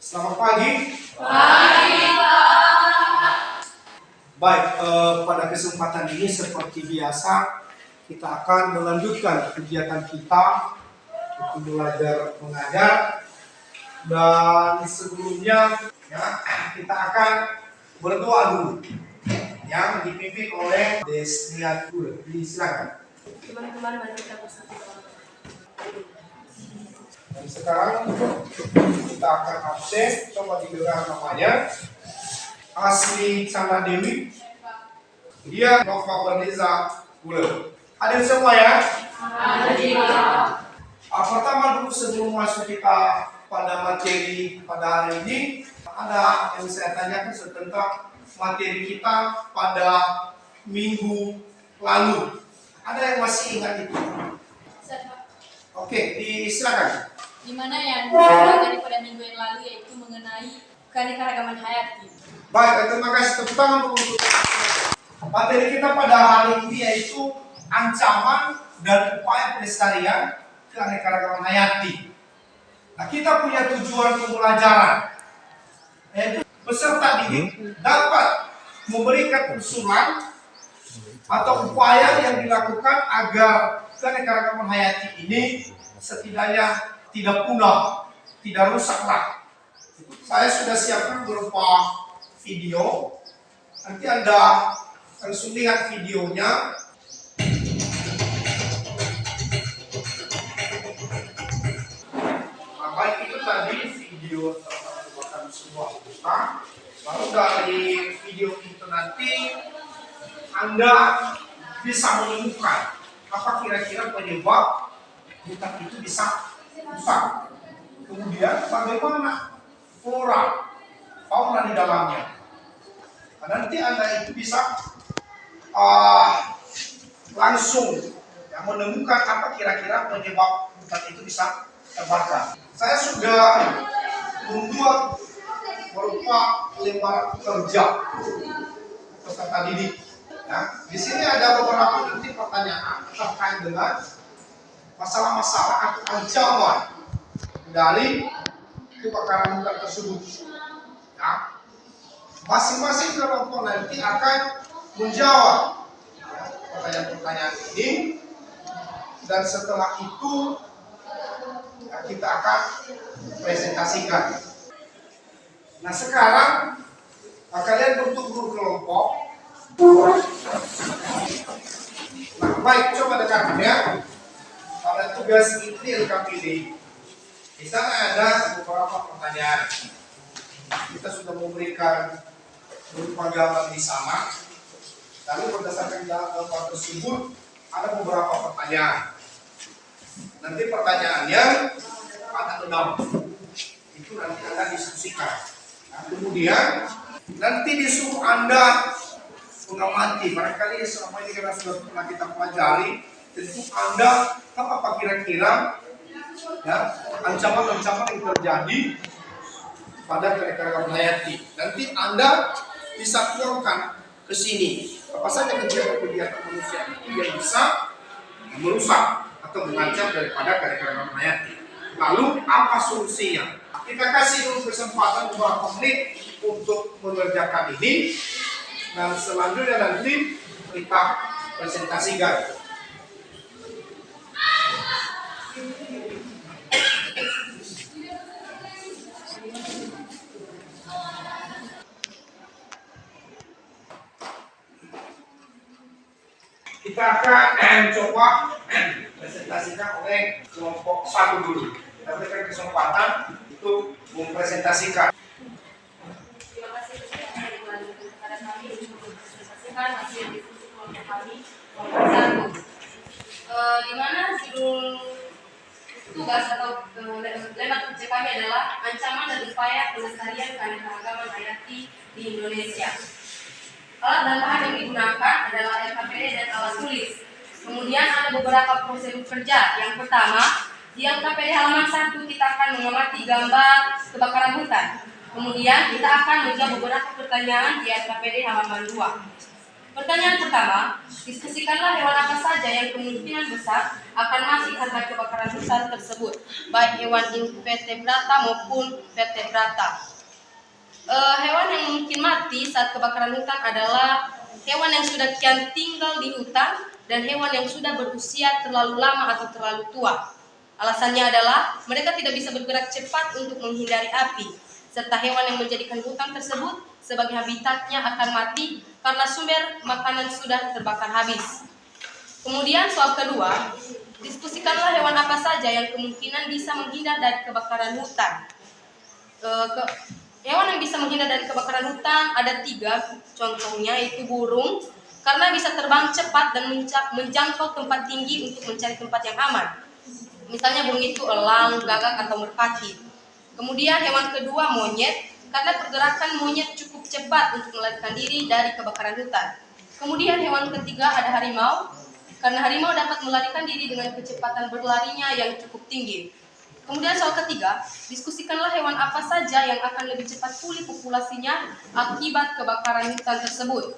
Selamat pagi. Pagi, Pak. Baik, pada kesempatan ini seperti biasa kita akan melanjutkan kegiatan kita untuk belajar mengajar. Dan sebelumnya ya, kita akan berdoa dulu yang dipimpin oleh Desniatul. Silakan. Teman-teman, mari kita bersatu. Dan sekarang kita akan absen. Coba didengar namanya. Asli Chandra Dewi. Dia Nova Berliza Gula. Hadir semua ya? Hadir. Pertama dulu sebelum masuk kita pada materi pada hari ini, ada yang saya tanyakan tentang materi kita pada minggu lalu. Ada yang masih ingat itu? Oke, silakan. Di mana yang dipelajari pada minggu yang lalu yaitu mengenai keanekaragaman hayati. Baik, terima kasih. Tepuk tangan untuk materi kita pada hari ini yaitu ancaman dan upaya pelestarian keanekaragaman hayati. Nah, kita punya tujuan pembelajaran, yaitu peserta didik dapat memberikan usulan atau upaya yang dilakukan agar keanekaragaman hayati ini setidaknya tidak punah, tidak rusaklah. Saya sudah siapkan berupa video. Nanti Anda langsung lihat videonya. Nah, baik itu tadi video tentang merupakan sebuah hutan. Lalu dari video itu nanti Anda bisa menemukan apa kira-kira penyebab hutan itu bisa rusak. Kemudian bagaimana flora, fauna di dalamnya. Nah, nanti Anda itu bisa langsung menemukan apa kira-kira penyebab hutan itu bisa terbakar. Saya sudah membuat berupa lembaran kerja peserta didik. Nah, di sini ada beberapa titik pertanyaan terkait dengan masalah-masalah atau ancaman dari kebakaran hutan tersebut. Nah, masing-masing kelompok nanti akan menjawab pertanyaan-pertanyaan ini, dan setelah itu kita akan presentasikan. Nah, sekarang kalian bentuk grup kelompok. Nah, baik, coba dengarkan ya. Pada tugas ini LKPD, di sana ada beberapa pertanyaan. Kita sudah memberikan berupa gambar di sana. Lalu berdasarkan gambar tersebut ada beberapa pertanyaan. Nanti pertanyaannya ada 6. Itu nanti Anda diskusikan. Nah, kemudian nanti disuruh Anda mengamati. Barangkali selama ini karena sudah pernah kita pelajari, tentu Anda tahu apa kira-kira ya ancaman-ancaman yang terjadi pada keanekaragaman hayati. Nanti Anda bisa tuangkan ke sini apa saja kegiatan-kegiatan manusia itu yang bisa merusak atau mengancam daripada keanekaragaman hayati. Lalu apa solusinya? Kita kasih dulu kesempatan beberapa menit untuk mengerjakan ini, dan selanjutnya nanti kita presentasikan. Kita akan coba presentasikan oleh kelompok 1 dulu. Kita berikan kesempatan untuk mempresentasikan. Terima kasih kepada kami untuk mempresentasikan hasil diskusi kelompok kami kelompok 1. Di mana judul tugas atau lembaga kerja kami adalah ancaman dan upaya pelestarian keanekaragaman hayati di Indonesia. Alat dan bahan yang digunakan adalah LKPD dan alat tulis. Kemudian ada beberapa prosedur kerja. Yang pertama, di LKPD halaman 1 kita akan mengamati gambar kebakaran hutan. Kemudian kita akan menjawab beberapa pertanyaan di LKPD halaman 2. Pertanyaan pertama, diskusikanlah hewan apa saja yang kemungkinan besar akan mati karena kebakaran hutan tersebut, baik hewan invertebrata maupun vertebrata. Hewan yang mungkin mati saat kebakaran hutan adalah hewan yang sudah kian tinggal di hutan dan hewan yang sudah berusia terlalu lama atau terlalu tua. Alasannya adalah mereka tidak bisa bergerak cepat untuk menghindari api, serta hewan yang menjadikan hutan tersebut sebagai habitatnya akan mati karena sumber makanan sudah terbakar habis. Kemudian soal kedua, diskusikanlah hewan apa saja yang kemungkinan bisa menghindar dari kebakaran hutan. Hewan yang bisa menghindar dari kebakaran hutan ada 3 contohnya, yaitu burung karena bisa terbang cepat dan menjangkau tempat tinggi untuk mencari tempat yang aman. Misalnya burung itu elang, gagak, atau merpati. Kemudian hewan kedua monyet karena pergerakan monyet cukup cepat untuk melarikan diri dari kebakaran hutan. Kemudian hewan ketiga ada harimau karena harimau dapat melarikan diri dengan kecepatan berlarinya yang cukup tinggi. Kemudian soal ketiga, diskusikanlah hewan apa saja yang akan lebih cepat pulih populasinya akibat kebakaran hutan tersebut.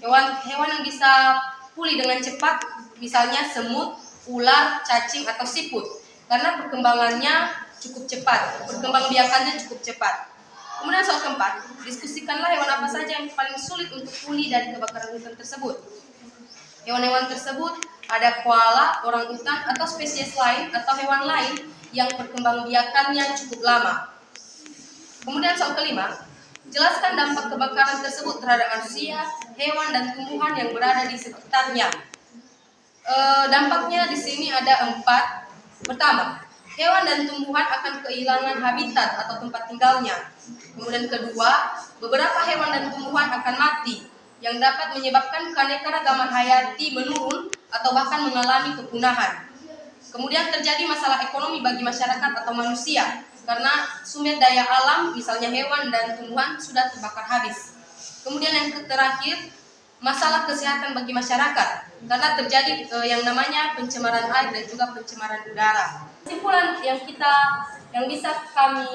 Hewan yang bisa pulih dengan cepat, misalnya semut, ular, cacing, atau siput, karena perkembangannya cukup cepat, perkembangbiakannya cukup cepat. Kemudian soal keempat, diskusikanlah hewan apa saja yang paling sulit untuk pulih dari kebakaran hutan tersebut. Hewan-hewan tersebut ada koala, orangutan, atau spesies lain atau hewan lain yang perkembangbiakannya cukup lama. Kemudian soal kelima, jelaskan dampak kebakaran tersebut terhadap manusia, hewan, dan tumbuhan yang berada di sekitarnya. Dampaknya di sini ada 4. Pertama, hewan dan tumbuhan akan kehilangan habitat atau tempat tinggalnya. Kemudian kedua, beberapa hewan dan tumbuhan akan mati, yang dapat menyebabkan keanekaragaman hayati menurun atau bahkan mengalami kepunahan. Kemudian terjadi masalah ekonomi bagi masyarakat atau manusia karena sumber daya alam, misalnya hewan dan tumbuhan, sudah terbakar habis. Kemudian yang terakhir, masalah kesehatan bagi masyarakat karena terjadi yang namanya pencemaran air dan juga pencemaran udara. Kesimpulan yang bisa kami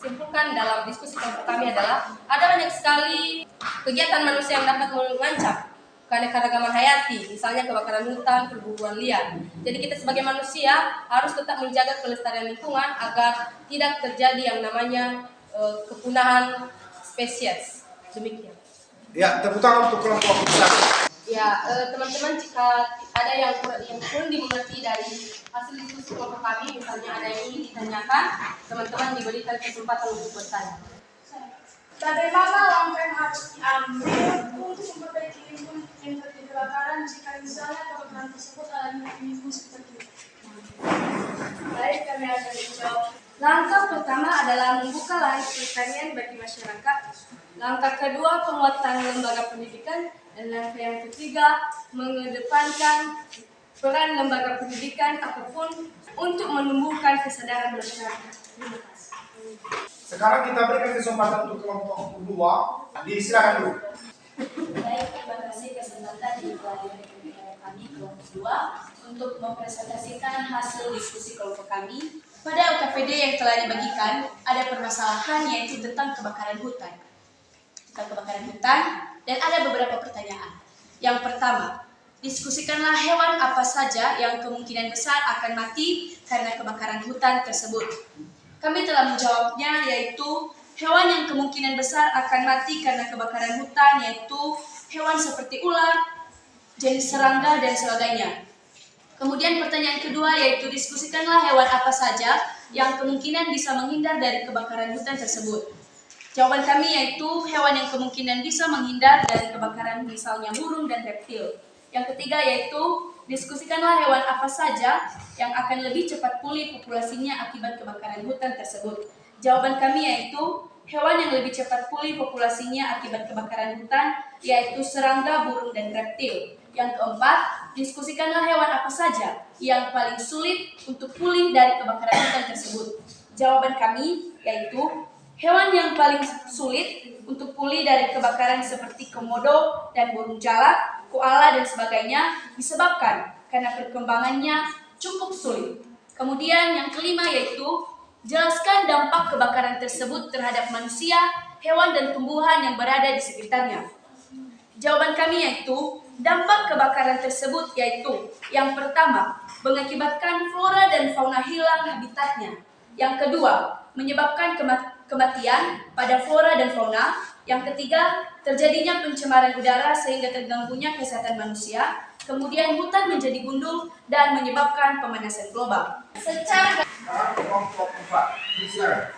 simpulkan dalam diskusi kelompok kami adalah ada banyak sekali kegiatan manusia yang dapat mengancam keanekaragaman hayati, misalnya kebakaran hutan, perburuan liar. Jadi kita sebagai manusia harus tetap menjaga kelestarian lingkungan agar tidak terjadi yang namanya kepunahan spesies. Demikian. Ya, tepuk tangan untuk kelompok besar. Ya, teman-teman, jika ada yang kurang dimengerti dari hasil diskusi kelompok kami, misalnya ada yang ingin ditanyakan, teman-teman diberikan kesempatan untuk bertanya. Bagaimana langkah yang harus diambil untuk memperbaiki lingkungan yang terjadi kebakaran jika misalnya kebakaran tersebut alami lingkungan seperti itu? Baik, kami akan menjawab. Langkah pertama adalah membuka lahan pertanian bagi masyarakat. Langkah kedua, penguatan lembaga pendidikan. Dan langkah yang ketiga, mengedepankan peran lembaga pendidikan apapun untuk menumbuhkan kesadaran masyarakat. Terima kasih. Sekarang kita berikan kesempatan untuk kelompok kedua. Silakan dulu. Baik, terima kasih kesempatan diberikan kami kelompok 2 untuk mempresentasikan hasil diskusi kelompok kami. Pada LKPD yang telah dibagikan, ada permasalahan yaitu tentang kebakaran hutan. Dan ada beberapa pertanyaan. Yang pertama, diskusikanlah hewan apa saja yang kemungkinan besar akan mati karena kebakaran hutan tersebut. Kami telah menjawabnya, yaitu hewan yang kemungkinan besar akan mati karena kebakaran hutan yaitu hewan seperti ular, jenis serangga, dan sebagainya. Kemudian pertanyaan kedua yaitu diskusikanlah hewan apa saja yang kemungkinan bisa menghindar dari kebakaran hutan tersebut. Jawaban kami yaitu hewan yang kemungkinan bisa menghindar dari kebakaran, misalnya burung dan reptil. Yang ketiga yaitu diskusikanlah hewan apa saja yang akan lebih cepat pulih populasinya akibat kebakaran hutan tersebut. Jawaban kami yaitu hewan yang lebih cepat pulih populasinya akibat kebakaran hutan yaitu serangga, burung, dan reptil. Yang keempat, diskusikanlah hewan apa saja yang paling sulit untuk pulih dari kebakaran hutan tersebut. Jawaban kami yaitu hewan yang paling sulit untuk pulih dari kebakaran seperti komodo dan burung jalak, koala, dan sebagainya disebabkan karena perkembangannya cukup sulit. Kemudian yang kelima yaitu jelaskan dampak kebakaran tersebut terhadap manusia, hewan, dan tumbuhan yang berada di sekitarnya. Jawaban kami yaitu dampak kebakaran tersebut yaitu yang pertama, mengakibatkan flora dan fauna hilang habitatnya. Yang kedua, menyebabkan kematian pada flora dan fauna. Yang ketiga, terjadinya pencemaran udara sehingga terganggunya kesehatan manusia. Kemudian hutan menjadi gundul dan menyebabkan pemanasan global. Secara Sekarang kelompok 4. Silakan.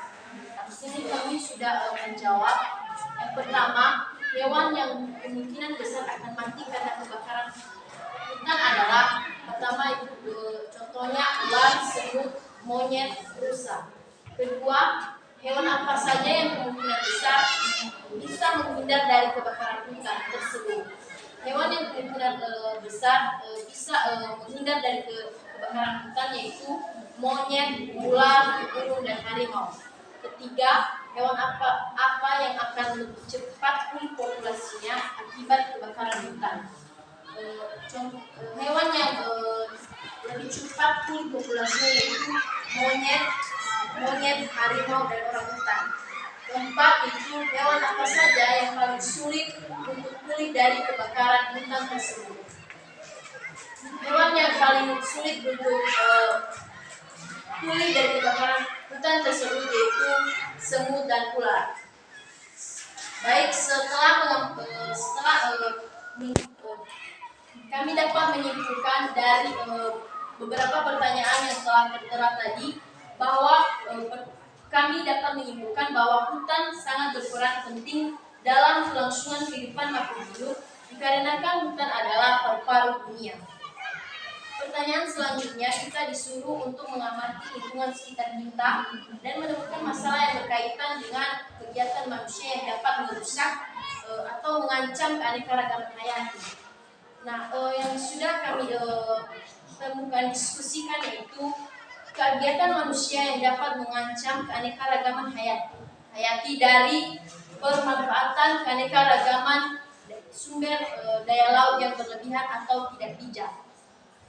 di sini kami sudah menjawab. Yang pertama, hewan yang kemungkinan besar akan mati karena kebakaran hutan adalah pertama itu contohnya ular, semut, monyet, rusa. Kedua, hewan apa saja yang kemungkinan besar bisa menghindar dari kebakaran hutan tersebut. Hewan yang kemungkinan besar bisa menghindar dari kebakaran hutan yaitu monyet, ular, burung, dan harimau. Ketiga, hewan apa yang akan lebih cepat pulih populasinya akibat kebakaran hutan. Hewan yang lebih cepat pulih populasinya yaitu monyet, harimau, dan orang hutan. Keempat itu hewan apa saja yang paling sulit untuk pulih dari kebakaran hutan tersebut. Hewan yang paling sulit untuk pulih dari kebakaran hutan tersebut yaitu semut dan ular. Baik, kami dapat menyimpulkan dari beberapa pertanyaan yang telah tertera tadi bahwa kami dapat menyimpulkan bahwa hutan sangat berperan penting dalam kelangsungan kehidupan makhluk hidup dikarenakan hutan adalah paru-paru dunia. Pertanyaan selanjutnya, kita disuruh untuk mengamati lingkungan sekitar kita dan menemukan masalah yang berkaitan dengan kegiatan manusia yang dapat merusak atau mengancam keanekaragaman hayati. Nah, yang sudah kami temukan diskusikan yaitu kegiatan manusia yang dapat mengancam keanekaragaman hayati dari pemanfaatan keanekaragaman sumber daya laut yang berlebihan atau tidak bijak.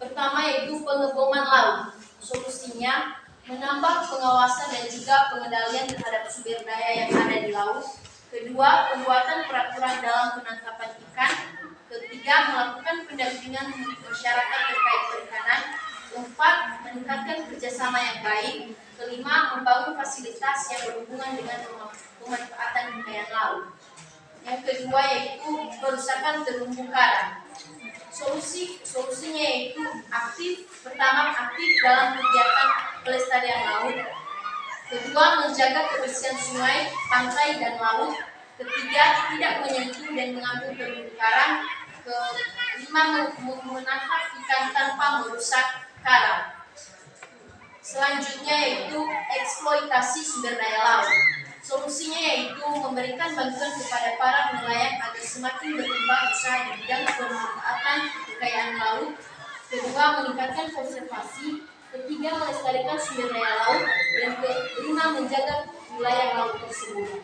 Pertama yaitu pengeboman laut. Solusinya menambah pengawasan dan juga pengendalian terhadap sumber daya yang ada di laut. Kedua, pembuatan peraturan dalam penangkapan ikan. Ketiga, melakukan pendampingan masyarakat terkait perikanan. Keempat, meningkatkan kerjasama yang baik. Kelima, membangun fasilitas yang berhubungan dengan pemanfaatan kekayaan laut. Yang kedua yaitu perusakan terumbu karang. Solusinya yaitu pertama aktif dalam kegiatan pelestarian laut. Kedua, menjaga kebersihan sungai, pantai, dan laut. Ketiga, tidak menyentuh dan mengambil terumbu karang. Kelima, menangkap ikan tanpa merusak karang. Selanjutnya yaitu eksploitasi sumber daya laut. Solusinya yaitu memberikan bantuan kepada para nelayan agar semakin berkembang usaha di bidang pemanfaatan kekayaan laut. Kedua, meningkatkan konservasi. Ketiga, melestarikan sumber daya laut. Dan kelima, menjaga wilayah laut tersebut.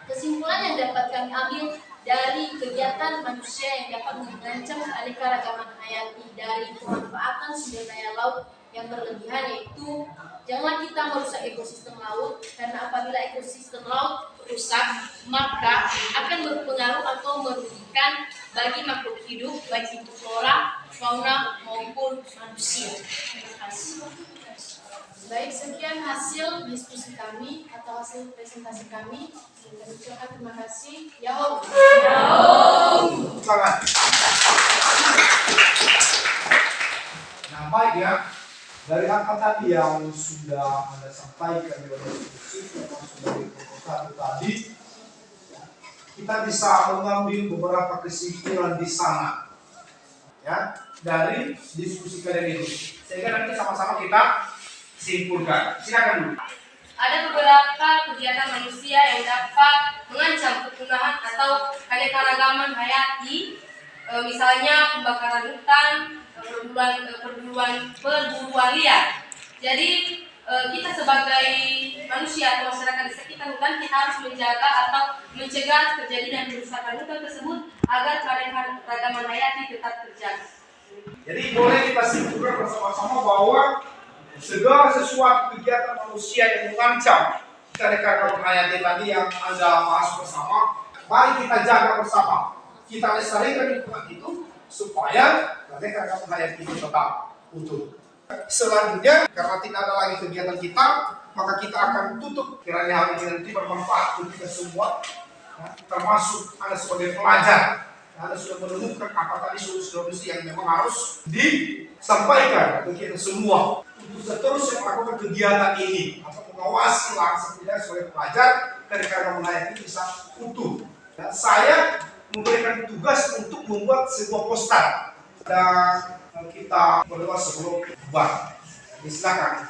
Kesimpulan yang dapat kami ambil dari kegiatan manusia yang dapat mengancam keanekaragaman hayati dari pemanfaatan sumber daya laut yang berlebihan yaitu janganlah kita merusak ekosistem laut, karena apabila ekosistem laut rusak maka akan berpengaruh atau merugikan bagi makhluk hidup, baik itu flora, fauna maupun manusia. Terima kasih. Baik, sekian hasil diskusi kami atau hasil presentasi kami. Kami ucapkan terima kasih. Yahoo. Selamat. Nah, baik ya. Dari apa tadi yang sudah Anda sampaikan di dalam diskusi, termasuk dari proposal tadi, kita bisa mengambil beberapa kesimpulan di sana, ya, dari diskusi kalian itu. Sehingga nanti sama-sama kita simpulkan. Silakan dulu. Ada beberapa kegiatan manusia yang dapat mengancam kepunahan atau keanekaragaman hayati, misalnya pembakaran hutan, perburuan liar. Jadi kita sebagai manusia atau masyarakat di sekitar hutan, kita harus menjaga atau mencegah terjadinya kerusakan hutan tersebut agar keanekaragaman hayati tetap terjaga. Jadi boleh kita simpulkan bersama-sama bahwa segala sesuatu kegiatan manusia yang mengancam keanekaragaman hayati tadi yang Anda bahas bersama, mari kita jaga bersama. kita lestarikan lingkungan itu supaya mereka nelayan itu tetap utuh. Selanjutnya, karena tidak ada lagi kegiatan kita, maka kita akan tutup. Kiranya hal ini nanti bermanfaat untuk kita semua, ya, termasuk Anda sebagai pelajar. Anda sudah menemukan apa tadi solusi-solusi yang memang harus disampaikan ke kita semua untuk seterusnya melakukan kegiatan ini atau mengawasi langsung tidak sebagai pelajar karena nelayan ini bisa utuh. Dan saya memberikan tugas untuk membuat sebuah poster dan kita berdoa sebelum bubar. Silakan.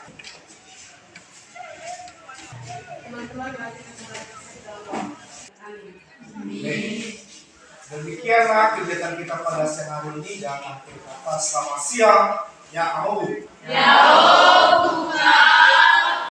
Teman-teman, mari kita mulai berdoa. Amin. Demikianlah kegiatan kita pada siang hari ini dan akhir kata selamat siang. Ya Allah. Ya Allah.